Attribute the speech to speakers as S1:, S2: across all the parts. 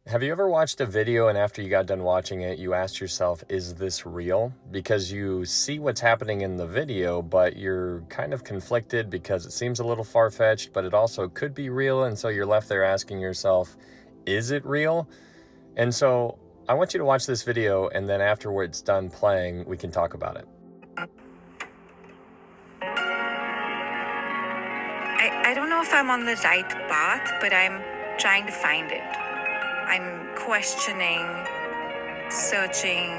S1: Have you ever watched a video and after you got done watching it, you asked yourself, is this real? Because you see what's happening in the video, but you're kind of conflicted because it seems a little far-fetched, but it also could be real. And so you're left there asking yourself, is it real? And so I want you to watch this video, and then after it's done playing, we can talk about it.
S2: I don't know if I'm on the right path, but I'm trying to find it. I'm questioning, searching,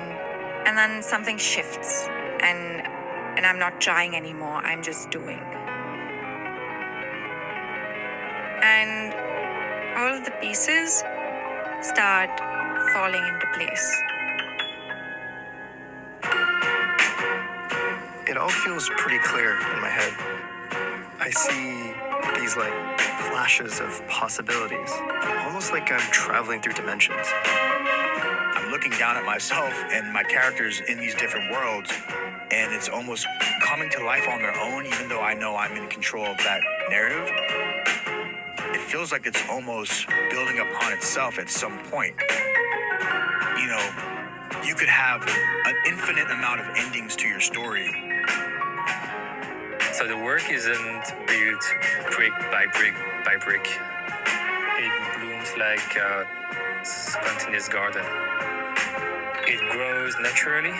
S2: and then something shifts, and I'm not trying anymore. I'm just doing. And all of the pieces start falling into place.
S3: It all feels pretty clear in my head. I see these flashes of possibilities, almost like I'm traveling through dimensions.
S4: I'm looking down at myself and my characters in these different worlds, and it's almost coming to life on their own, even though I know I'm in control of that narrative. It feels like it's almost building upon itself at some point. You know, you could have an infinite amount of endings to your story.
S5: So the work isn't built brick by brick by brick. It blooms like a spontaneous garden. It grows naturally,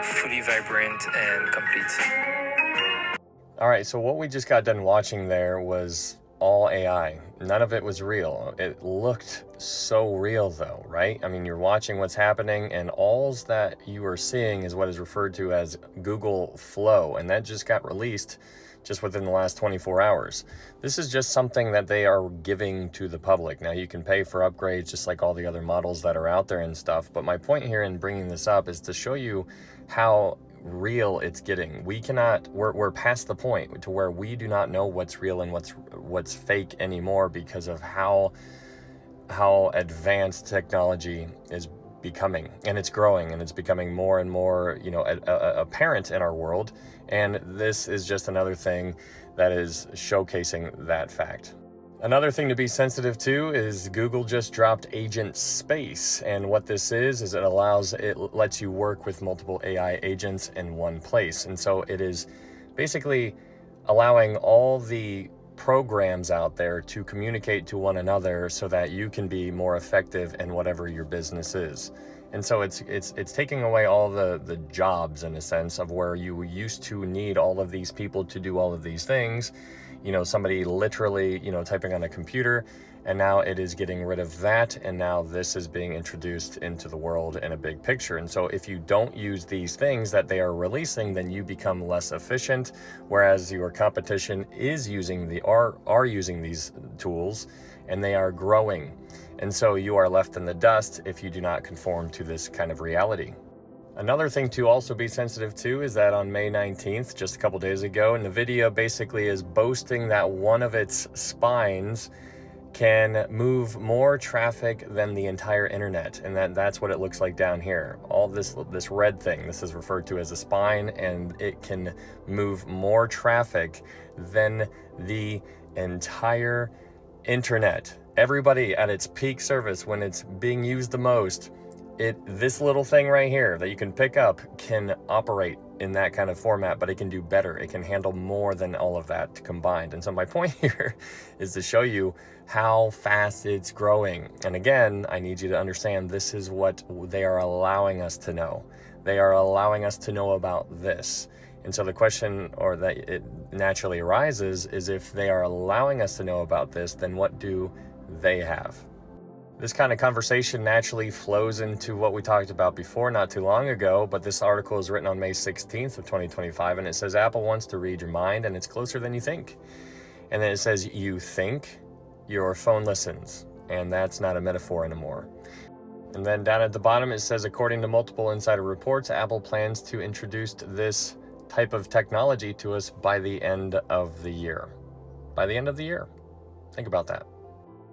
S5: fully vibrant and complete.
S1: All right, so what we just got done watching there was all AI. None of it was real. It looked so real though, right? I mean, you're watching what's happening and alls that you are seeing is what is referred to as Google Flow, and that just got released just within the last 24 hours. This is just something that they are giving to the public. Now you can pay for upgrades just like all the other models that are out there and stuff, but my point here in bringing this up is to show you how real it's getting. We're past the point to where we do not know what's real and what's fake anymore because of how advanced technology is becoming, and it's growing, and it's becoming more and more apparent in our world. And this is just another thing that is showcasing that fact. Another thing to be sensitive to is Google just dropped Agent Space, and what this is it lets you work with multiple AI agents in one place. And so it is basically allowing all the programs out there to communicate to one another so that you can be more effective in whatever your business is. And so it's taking away all the jobs, in a sense, of where you used to need all of these people to do all of these things. Somebody literally, typing on a computer, and now it is getting rid of that, and now this is being introduced into the world in a big picture. And so if you don't use these things that they are releasing, then you become less efficient, whereas your competition is using using these tools, and they are growing. And so you are left in the dust if you do not conform to this kind of reality. Another thing to also be sensitive to is that on May 19th, just a couple days ago, Nvidia basically is boasting that one of its spines can move more traffic than the entire internet, and that's what it looks like down here. All this red thing, this is referred to as a spine, and it can move more traffic than the entire internet. Everybody at its peak service, when it's being used the most, this little thing right here that you can pick up can operate in that kind of format, but it can do better. It can handle more than all of that combined. And so my point here is to show you how fast it's growing. And again, I need you to understand this is what they are allowing us to know. They are allowing us to know about this. And so the question, or that it naturally arises, is if they are allowing us to know about this, then what do they have? This kind of conversation naturally flows into what we talked about before not too long ago, but this article is written on May 16th of 2025, and it says Apple wants to read your mind, and it's closer than you think. And then it says you think, your phone listens, and that's not a metaphor anymore. And then down at the bottom it says, according to multiple insider reports, Apple plans to introduce this type of technology to us by the end of the year. By the end of the year. Think about that.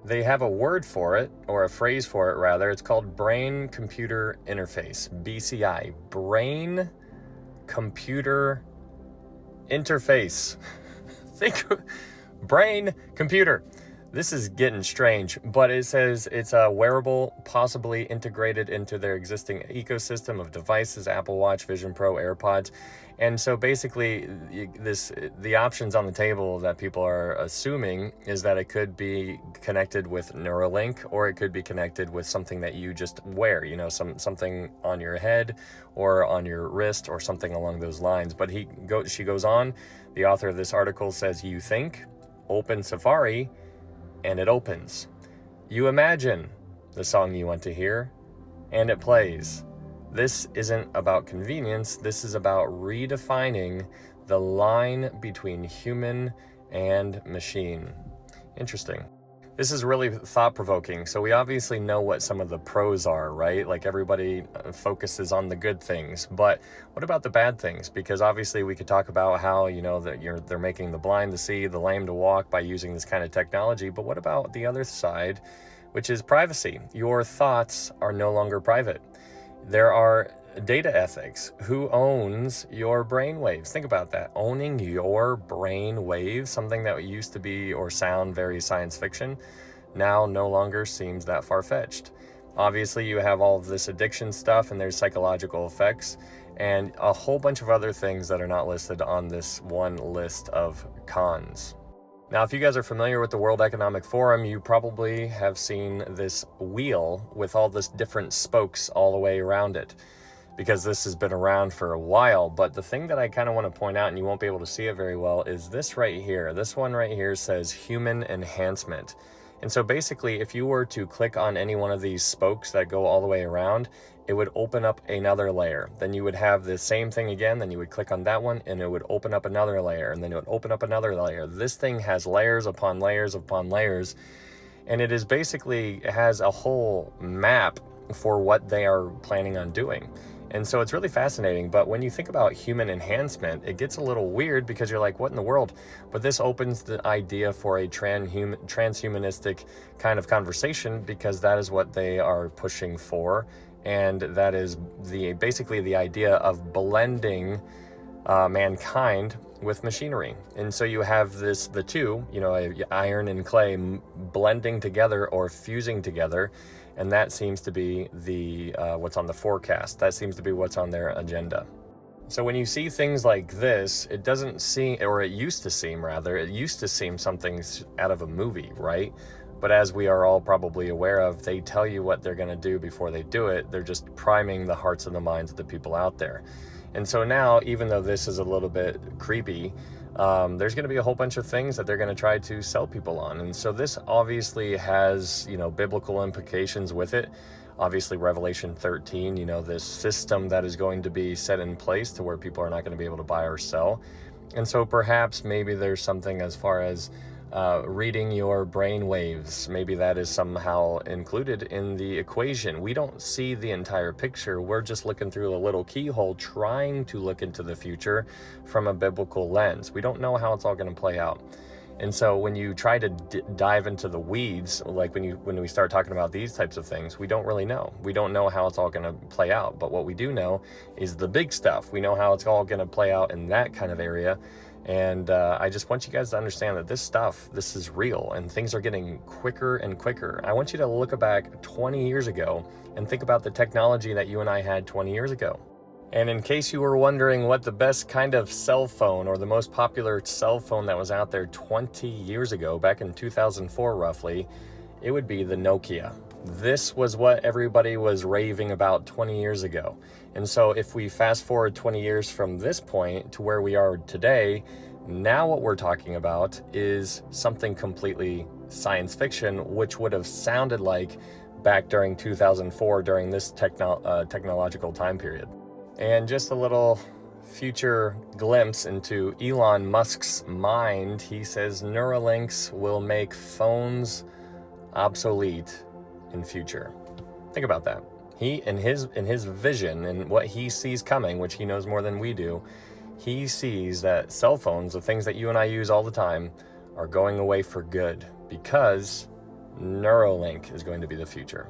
S1: They have a word for it, or a phrase for it rather. It's called Brain Computer Interface, BCI, Brain Computer Interface. Think brain computer. This is getting strange, but it says it's a wearable, possibly integrated into their existing ecosystem of devices, Apple Watch, Vision Pro, AirPods. And so basically the options on the table that people are assuming is that it could be connected with Neuralink, or it could be connected with something that you just wear, you know, something on your head or on your wrist or something along those lines. But she goes on, the author of this article says, you think, open Safari, and it opens. You imagine the song you want to hear, and it plays. This isn't about convenience. This is about redefining the line between human and machine. Interesting. This is really thought-provoking. So we obviously know what some of the pros are, right? Like everybody focuses on the good things, but what about the bad things? Because obviously we could talk about how, you know, that they're making the blind to see, the lame to walk by using this kind of technology. But what about the other side, which is privacy? Your thoughts are no longer private. There are data ethics. Who owns your brain waves? Think about that. Owning your brain waves, something that used to be or sound very science fiction, now no longer seems that far-fetched. Obviously, you have all of this addiction stuff, and there's psychological effects and a whole bunch of other things that are not listed on this one list of cons. Now, if you guys are familiar with the World Economic Forum, you probably have seen this wheel with all this different spokes all the way around it, because this has been around for a while. But the thing that I kind of want to point out, and you won't be able to see it very well, is this right here. This one right here says human enhancement. And so basically, if you were to click on any one of these spokes that go all the way around, it would open up another layer. Then you would have the same thing again, then you would click on that one and it would open up another layer, and then it would open up another layer. This thing has layers upon layers upon layers, and it is basically has a whole map for what they are planning on doing. And so it's really fascinating. But when you think about human enhancement, it gets a little weird, because you're like, what in the world? But this opens the idea for a transhumanistic kind of conversation, because that is what they are pushing for. And that is basically the idea of blending mankind with machinery. And so you have the two, you know, iron and clay blending together or fusing together. And that seems to be what's on the forecast. That seems to be what's on their agenda. So when you see things like this, it doesn't seem, or it used to seem something out of a movie, right? But as we are all probably aware of, they tell you what they're going to do before they do it. They're just priming the hearts and the minds of the people out there. And so now, even though this is a little bit creepy, there's going to be a whole bunch of things that they're going to try to sell people on. And so this obviously has, you know, biblical implications with it. Obviously, Revelation 13, you know, this system that is going to be set in place to where people are not going to be able to buy or sell. And so perhaps maybe there's something as far as reading your brain waves. Maybe that is somehow included in the equation. We don't see the entire picture. We're just looking through a little keyhole, trying to look into the future from a biblical lens. We don't know how it's all going to play out. And so when you try to dive into the weeds, like when we start talking about these types of things, we don't really know. We don't know how it's all going to play out. But what we do know is the big stuff. We know how it's all going to play out in that kind of area. And I just want you guys to understand that this is real, and things are getting quicker and quicker. I want you to look back 20 years ago and think about the technology that you and I had 20 years ago. And in case you were wondering what the best kind of cell phone, or the most popular cell phone that was out there 20 years ago, back in 2004 roughly, it would be the Nokia. This was what everybody was raving about 20 years ago. And so if we fast forward 20 years from this point to where we are today, now what we're talking about is something completely science fiction, which would have sounded like back during 2004, during this technological time period. And just a little future glimpse into Elon Musk's mind. He says Neuralinks will make phones obsolete in future. Think about that. He, in his vision and what he sees coming, which he knows more than we do, he sees that cell phones, the things that you and I use all the time, are going away for good, because Neuralink is going to be the future.